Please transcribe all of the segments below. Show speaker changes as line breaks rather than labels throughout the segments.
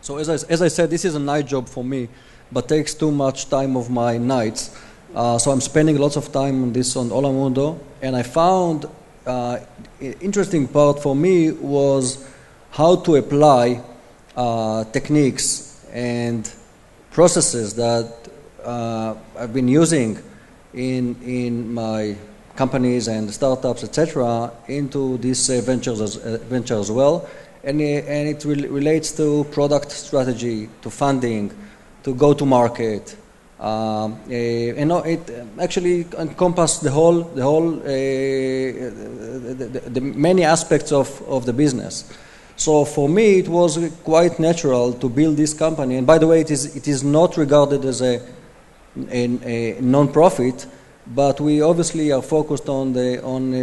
So as I said, this is a night job for me, but takes too much time of my nights. So I'm spending lots of time on this on Olam Mundo, and I found interesting part for me was how to apply techniques and processes that I've been using in my companies and startups, etc., into these venture as well. And it relates to product strategy, to funding, to go-to-market. It actually encompasses the many aspects of the business. So for me, it was quite natural to build this company. And by the way, it is not regarded as a non-profit, but we obviously are focused on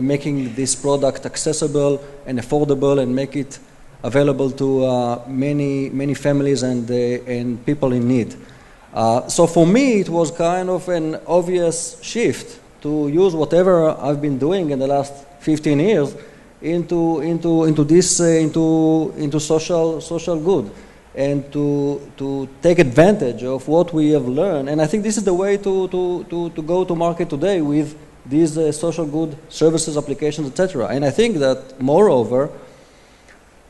making this product accessible and affordable and make it available to many families and people in need. So for me, it was kind of an obvious shift to use whatever I've been doing in the last 15 years into social good, and to take advantage of what we have learned. And I think this is the way to go to market today with these social good services, applications, etc. And I think that moreover,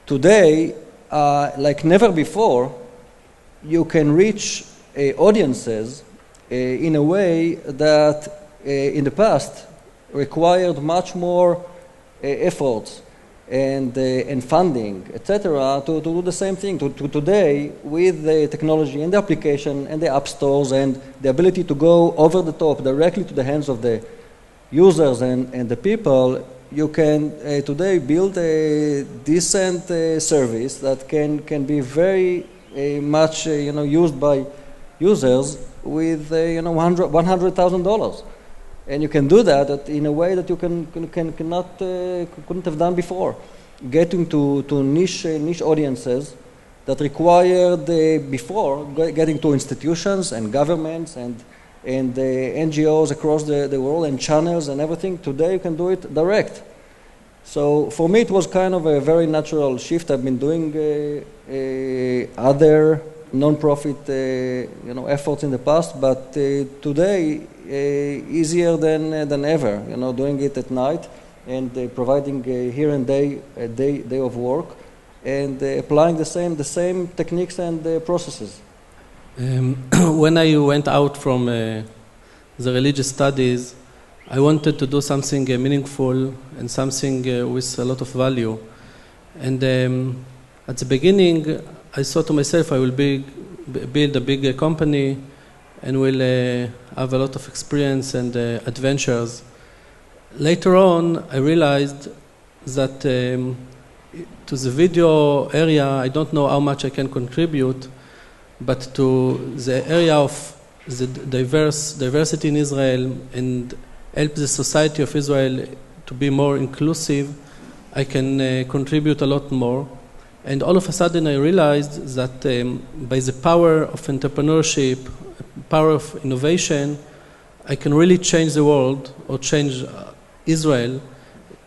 today, like never before, you can reach audiences in a way that in the past required much more efforts and funding, etc., to do the same thing. Today, with the technology and the application and the app stores and the ability to go over the top directly to the hands of the users and the people, you can today build a decent service that can be very much used by users with $100,000, and you can do that in a way that you couldn't have done before. Getting to niche audiences that required before getting to institutions and governments and NGOs across the world and channels and everything. Today you can do it direct. So for me it was kind of a very natural shift. I've been doing other non-profit efforts in the past, but today easier than ever. Doing it at night and providing here and day of work and applying the same techniques and processes.
When I went out from the religious studies, I wanted to do something meaningful and something with a lot of value. And at the beginning, I thought to myself, I will build a big company and will have a lot of experience and adventures. Later on, I realized that to the video area, I don't know how much I can contribute, but to the area of the diversity in Israel and help the society of Israel to be more inclusive, I can contribute a lot more. And all of a sudden I realized that by the power of entrepreneurship, power of innovation, I can really change the world or change Israel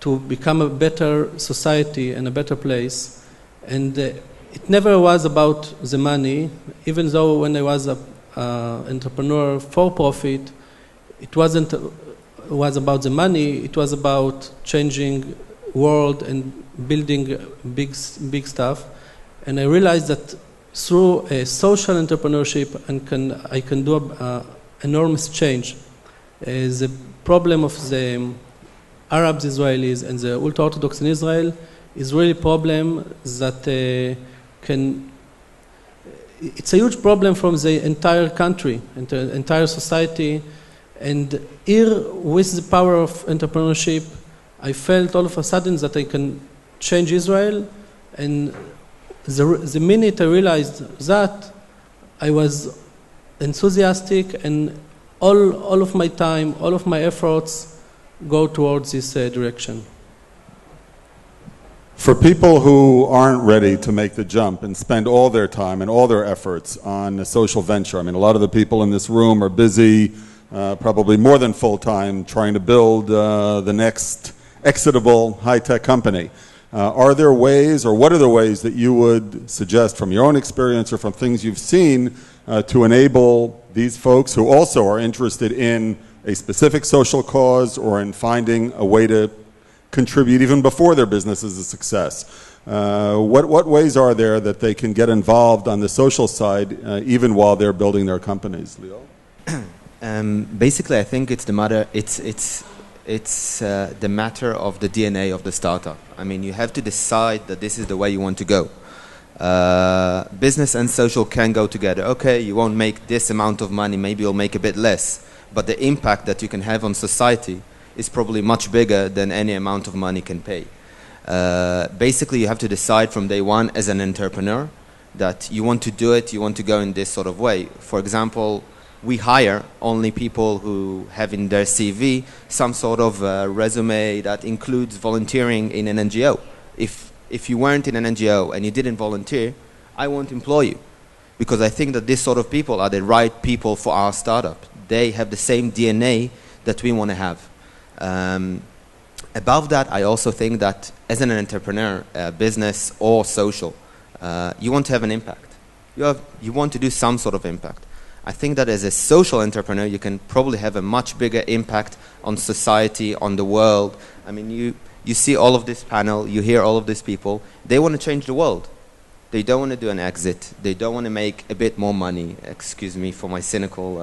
to become a better society and a better place. And it never was about the money, even though when I was an entrepreneur for profit, it was about the money, it was about changing world and building big stuff. And I realized that through a social entrepreneurship I can do enormous change. The problem of the Arabs, Israelis, and the ultra-Orthodox in Israel is really a problem that it's a huge problem from the entire country, entire society. And here, with the power of entrepreneurship, I felt all of a sudden that I can change Israel. And the minute I realized that, I was enthusiastic, and all of my time, all of my efforts go towards this direction.
For people who aren't ready to make the jump and spend all their time and all their efforts on a social venture, I mean, a lot of the people in this room are busy, probably more than full-time, trying to build the next exitable high-tech company. Are there ways, or what are the ways that you would suggest from your own experience or from things you've seen to enable these folks who also are interested in a specific social cause or in finding a way to contribute even before their business is a success? What ways are there that they can get involved on the social side even while they're building their companies, Lior?
Basically, I think it's the matter. It's the matter of the DNA of the startup. I mean, you have to decide that this is the way you want to go. Business and social can go together. Okay, you won't make this amount of money, maybe you'll make a bit less, but the impact that you can have on society is probably much bigger than any amount of money can pay. Basically, you have to decide from day one as an entrepreneur that you want to do it, you want to go in this sort of way. For example, we hire only people who have in their CV some sort of resume that includes volunteering in an NGO. If you weren't in an NGO and you didn't volunteer, I won't employ you, because I think that this sort of people are the right people for our startup. They have the same DNA that we want to have. Above that, I also think that as an entrepreneur, business or social, you want to have an impact. You want to do some sort of impact. I think that as a social entrepreneur, you can probably have a much bigger impact on society, on the world. I mean, you see all of this panel, you hear all of these people. They want to change the world. They don't want to do an exit. They don't want to make a bit more money. Excuse me for my cynical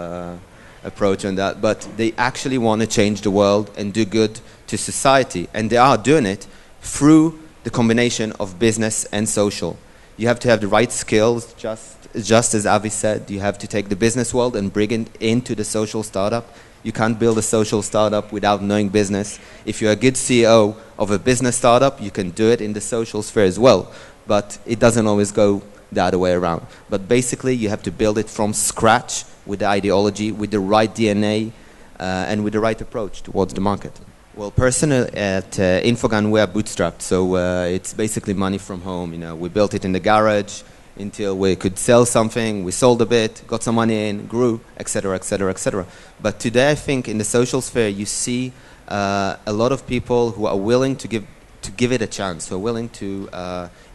approach on that. But they actually want to change the world and do good to society. And they are doing it through the combination of business and social. You have to have the right skills, just as Avi said. You have to take the business world and bring it into the social startup. You can't build a social startup without knowing business. If you're a good CEO of a business startup, you can do it in the social sphere as well. But it doesn't always go the other way around. But basically, you have to build it from scratch with the ideology, with the right DNA, and with the right approach towards the market. Well, personally, at Infogun, we are bootstrapped, so it's basically money from home. You know, we built it in the garage until we could sell something. We sold a bit, got some money in, grew, etc., etc., etc. But today, I think in the social sphere, you see a lot of people who are willing to give it a chance, who are willing to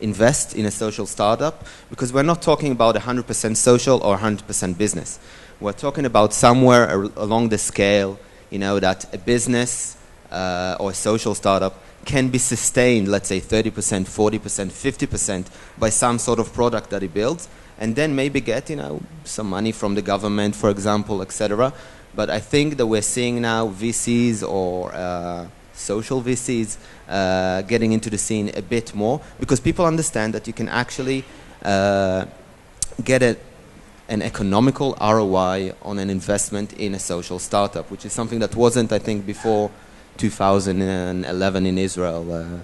invest in a social startup, because we're not talking about 100% social or 100% business. We're talking about somewhere along the scale, you know, that a business or a social startup can be sustained, let's say 30%, 40%, 50% by some sort of product that it builds, and then maybe get, you know, some money from the government, for example, etc. But I think that we're seeing now VCs or social VCs getting into the scene a bit more, because people understand that you can actually get an economical ROI on an investment in a social startup, which is something that wasn't, I think, before 2011 in Israel.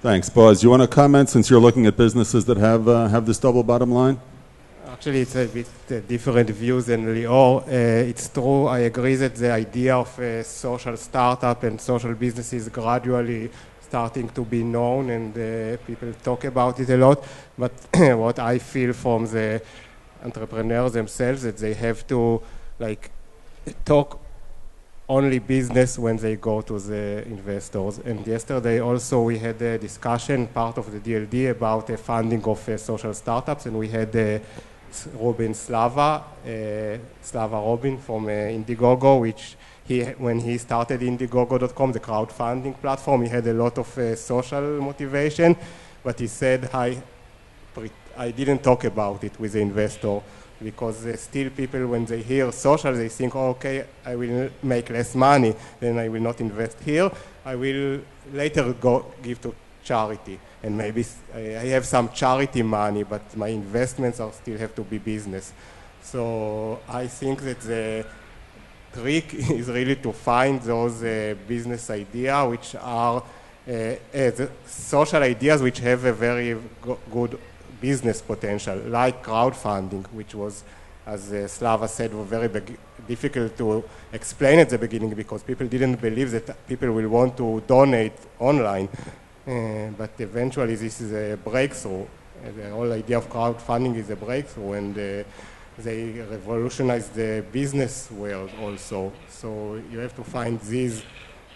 Thanks. Boaz, you want to comment, since you're looking at businesses that have this double bottom line?
Actually, it's a bit different views than Lior. It's true, I agree that the idea of a social startup and social business is gradually starting to be known, and people talk about it a lot. But what I feel from the entrepreneurs themselves, that they have to talk only business when they go to the investors. And yesterday also we had a discussion, part of the DLD, about the funding of social startups, and we had Slava Robin from Indiegogo, which when he started Indiegogo.com, the crowdfunding platform, he had a lot of social motivation, but he said, I didn't talk about it with the investor, because still people, when they hear social, they think, oh, okay, I will make less money, then I will not invest here. I will later go give to charity, and maybe I have some charity money, but my investments are still have to be business. So I think that the trick is really to find those business ideas which are the social ideas which have a very good business potential, like crowdfunding, which was, as Slava said, was very difficult to explain at the beginning, because people didn't believe that people will want to donate online. But eventually this is a breakthrough. The whole idea of crowdfunding is a breakthrough, and they revolutionized the business world also. So you have to find these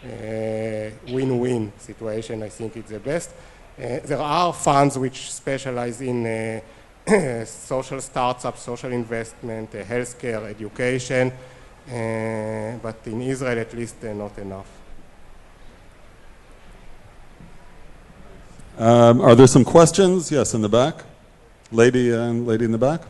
win-win situation. I think it's the best. There are funds which specialize in social startups, social investment, healthcare, education, but in Israel at least not enough.
Are there some questions? Yes, in the back. Lady in the back.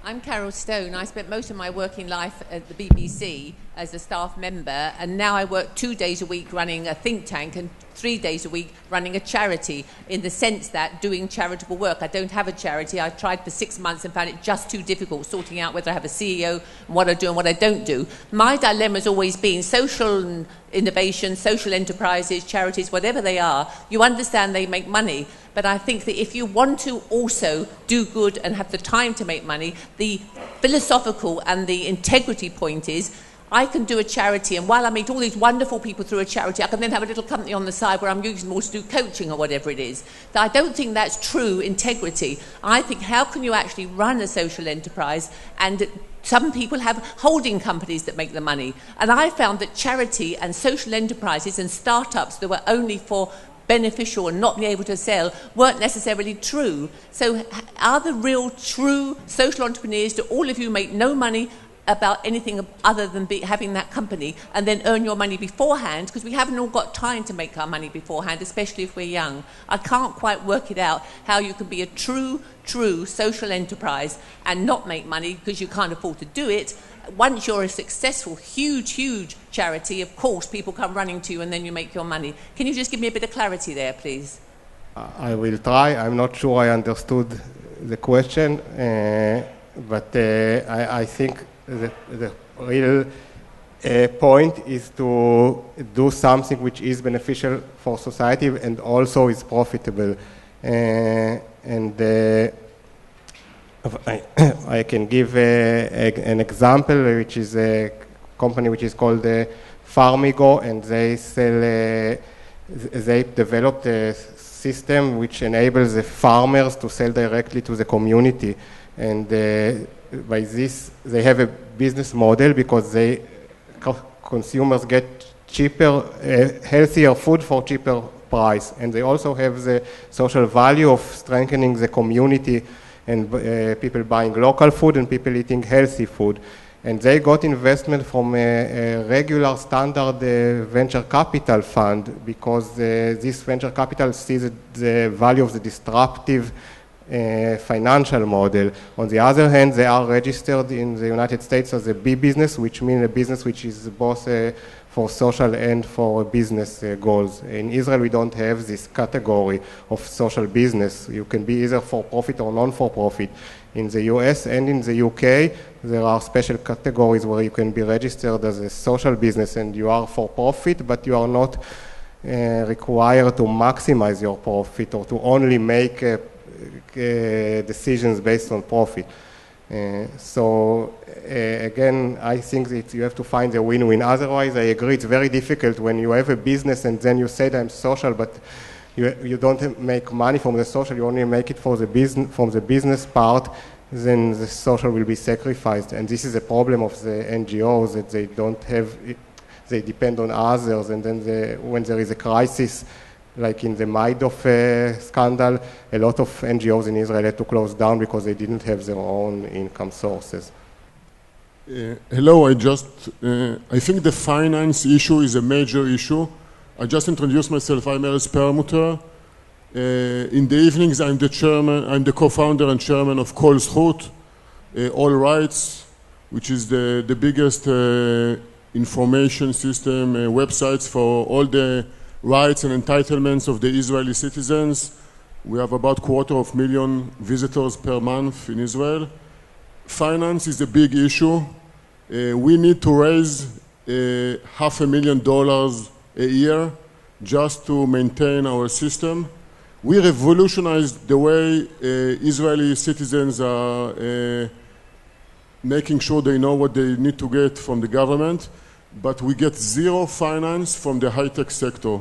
I'm Carol Stone. I spent most of my working life at the BBC as a staff member, and now I work 2 days a week running a think tank and 3 days a week running a charity, in the sense that doing charitable work. I don't have a charity. I tried for 6 months and found it just too difficult sorting out whether I have a CEO and what I do and what I don't do. My dilemma has always been social innovation, social enterprises, charities, whatever they are, you understand they make money. But I think that if you want to also do good and have the time to make money, the philosophical and the integrity point is, I can do a charity, and while I meet all these wonderful people through a charity, I can then have a little company on the side where I'm using more to do coaching or whatever it is. So I don't think that's true integrity. I think, how can you actually run a social enterprise? And some people have holding companies that make the money. And I found that charity and social enterprises and startups that were only for beneficial and not being able to sell weren't necessarily true. So are the real true social entrepreneurs, do all of you make no money about anything other than having that company and then earn your money beforehand? Because we haven't all got time to make our money beforehand, especially if we're young. I can't quite work it out how you can be a true social enterprise and not make money because you can't afford to do it. Once you're a successful, huge charity, of course, people come running to you and then you make your money. Can you just give me a bit of clarity there, please?
I will try. I'm not sure I understood the question, but I think the real point is to do something which is beneficial for society and also is profitable. I can give an example, which is a company which is called Farmigo, and they developed a system which enables the farmers to sell directly to the community. And by this, they have a business model because consumers get cheaper, healthier food for cheaper price. And they also have the social value of strengthening the community and people buying local food and people eating healthy food. And they got investment from a regular standard venture capital fund because this venture capital sees the value of the disruptive financial model. On the other hand, they are registered in the United States as a B business, which means a business which is both for social and for business goals. In Israel, we don't have this category of social business. You can be either for profit or non-for-profit. In the US and in the UK, there are special categories where you can be registered as a social business and you are for profit, but you are not required to maximize your profit or to only make decisions based on profit. Again, I think that you have to find a win-win. Otherwise, I agree, it's very difficult when you have a business and then you say that I'm social, but you don't make money from the social, you only make it for the business, from the business part, then the social will be sacrificed. And this is a problem of the NGOs, that they don't have, they depend on others, and then when there is a crisis, like in the Maidov scandal, a lot of NGOs in Israel had to close down because they didn't have their own income sources.
Hello, I think the finance issue is a major issue. I just introduced myself. I'm Erez Permuter. In the evenings, I'm the co-founder and chairman of Kol Zchut, All Rights, which is the biggest information system, websites for all the rights and entitlements of the Israeli citizens. We have about 250,000 visitors per month in Israel. Finance is a big issue. We need to raise $500,000 a year just to maintain our system. We revolutionized the way Israeli citizens are making sure they know what they need to get from the government, but we get zero finance from the high-tech sector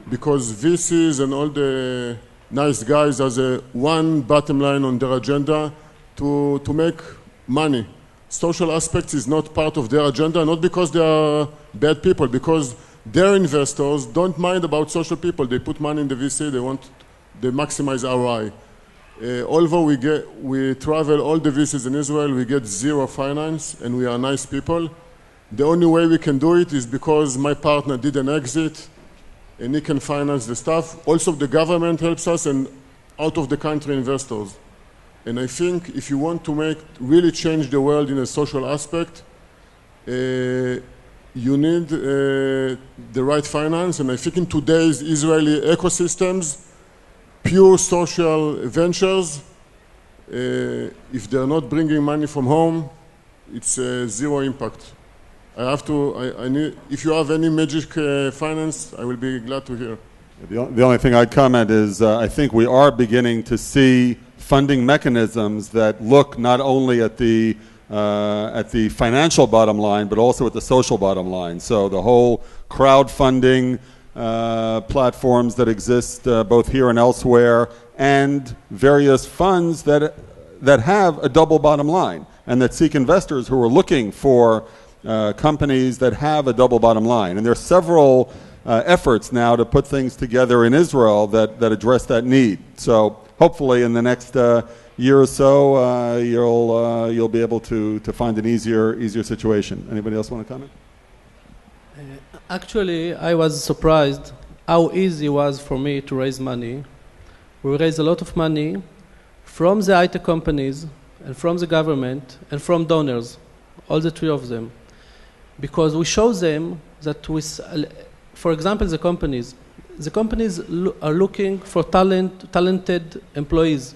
because VCs and all the nice guys has one bottom line on their agenda to make money. Social aspects is not part of their agenda, not because they are bad people, because their investors don't mind about social people. They put money in the VC, they maximize ROI. Although we travel all the VCs in Israel, we get zero finance, and we are nice people. The only way we can do it is because my partner did an exit, and he can finance the stuff. Also, the government helps us, and out-of-the-country investors. And I think if you want to really change the world in a social aspect, you need the right finance. And I think in today's Israeli ecosystems, pure social ventures, if they're not bringing money from home, it's zero impact. If you have any magic finance, I will be glad to hear.
The only thing I'd comment is I think we are beginning to see funding mechanisms that look not only at the financial bottom line, but also at the social bottom line. So the whole crowdfunding platforms that exist both here and elsewhere, and various funds that have a double bottom line and that seek investors who are looking for companies that have a double bottom line. And there are several efforts now to put things together in Israel that address that need. So hopefully in the next year or so, you'll be able to find an easier situation. Anybody else want to comment?
Actually, I was surprised how easy it was for me to raise money. We raised a lot of money from the IT companies and from the government and from donors, all the three of them, because we show them that with, for example, the companies are looking for talented employees,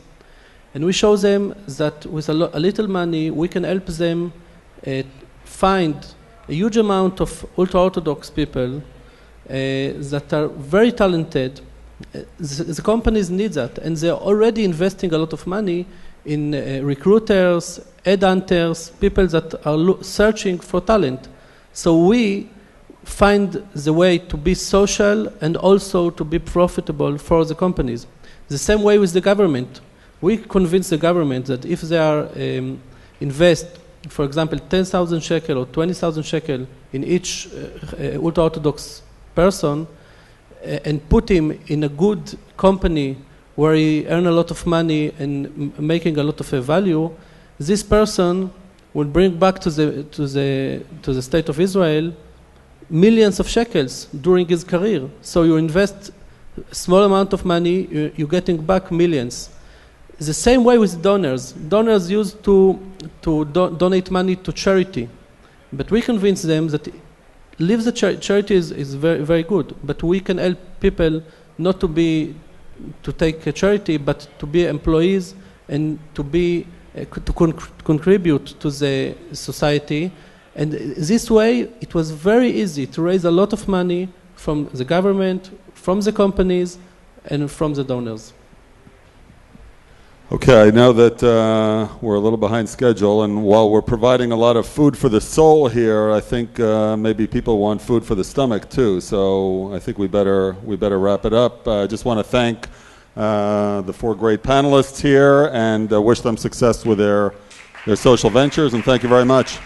and we show them that with a little money we can help them find a huge amount of ultra-Orthodox people that are very talented. The companies need that, and they're already investing a lot of money in recruiters, headhunters, people that are searching for talent. So we find the way to be social and also to be profitable for the companies. The same way with the government. We convince the government that if they are invest, for example, 10,000 shekel or 20,000 shekel in each ultra-Orthodox person and put him in a good company where he earn a lot of money and making a lot of value, this person will bring back to the state of Israel millions of shekels during his career. So you invest a small amount of money, you're getting back millions. The same way with donors. Donors used to donate money to charity, but we convince them that leave the charity is very, very good, but we can help people not to take a charity, but to be employees and to contribute to the society. And this way, it was very easy to raise a lot of money from the government, from the companies, and from the donors.
Okay, I know that we're a little behind schedule, and while we're providing a lot of food for the soul here, I think maybe people want food for the stomach too. So I think we better wrap it up. I just want to thank the four great panelists here and wish them success with their social ventures, and thank you very much.